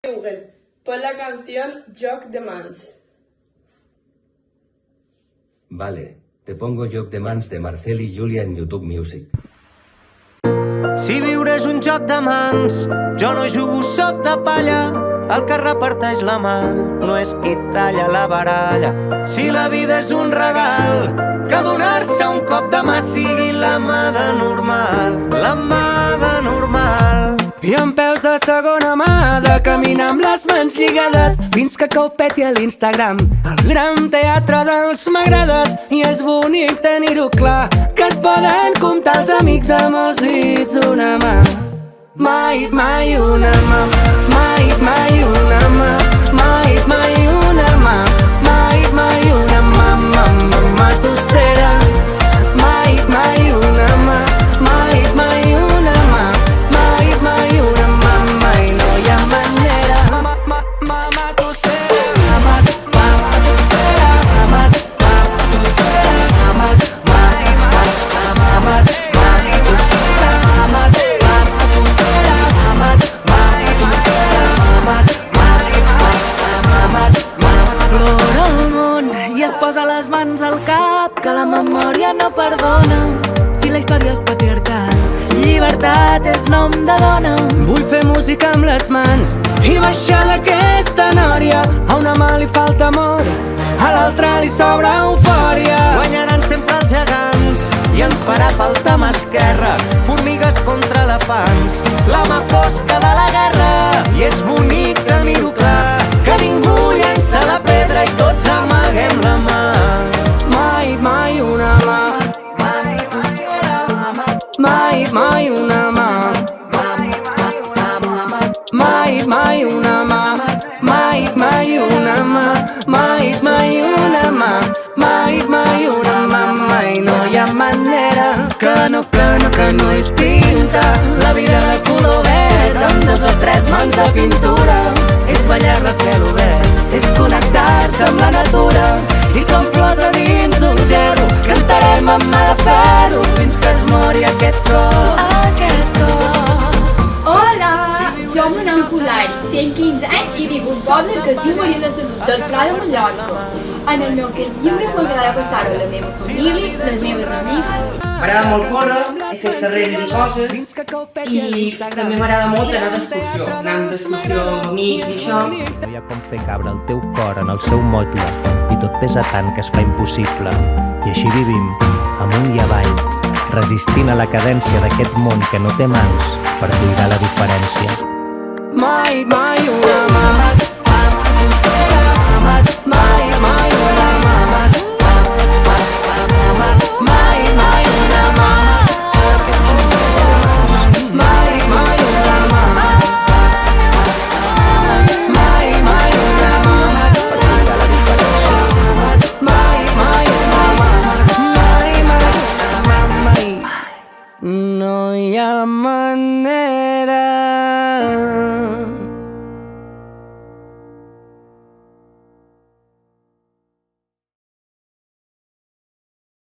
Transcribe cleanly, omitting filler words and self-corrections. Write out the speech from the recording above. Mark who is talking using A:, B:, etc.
A: Google, pon la canción Joc de Mans.
B: Vale, te pongo Joc de Mans de Marcel i Júlia en YouTube Music.
C: Si viure és un joc de mans, jo no jugo, soc de palla. El que reparteix la mà no és qui talla la baralla. Si la vida és un regal, que donar-se un cop de mà sigui la mà de normal. La mà de normal. I amb peus de segona mà, de caminar amb les mans lligades fins que cau peti a l'Instagram. El gran teatre dels m'agrades. I és bonic tenir-ho clar, que es poden comptar els amics amb els dits d'una mà. Mai, mai una mà, mai, mai una mà, mai, mai una mà, mai, mai una mà, matossera. Mai, mai una mà, mai, mai una mà, mai, mai una mà, mai no hi ha manera. Matossera, matossera, matossera, plora el món i es posa les mans al cap, que la memòria no perdona. Si la història és patriarcat, llibertat és nom de dona. Vull fer música amb les mans i baixar d'aquesta nòria. A una mà li falta amor, a l'altra li sobra eufòria. Guanyaran sempre els gegants i ens farà falta mà esquerra. Formigues contra elefants, la mà fosca de la guerra. I és bonic tenir-ho clar, que ningú llença la pedra i tots amaguem la mà. Mai, mai una mà, mai, mai una mà, mai, mai una mà, mai, mai una mà, mai, mai una mà, mai, mai una mà, mai no hi ha manera. Que no és pinta la vida de color verd amb 2 o 3 mans de pintura. És ballar-la a cel obert, és connectar-se amb la natura. I com flors a dins d'un gerro cantarem amb mà de ferro fins que es mori aquest cor.
D: Hola, som una Colari, tinc 15 anys i vic a un poble que es diu Maria de Salut, del Pla de Mallorca. En el meu temps lliure m'agrada passar-ho amb la meva família, les meves amigues.
E: M'agrada molt córrer, he fet carreres i coses, i també m'agrada molt anar d'excursió, anant d'excursió amb amics i això.
F: No hi ha com fer cabre el teu cor en el seu motlle i tot pesa tant que es fa impossible. I així vivim, amunt i avall, resistint a la cadència d'aquest món que no té mans per cuidar la diferència.
C: Mai, mai una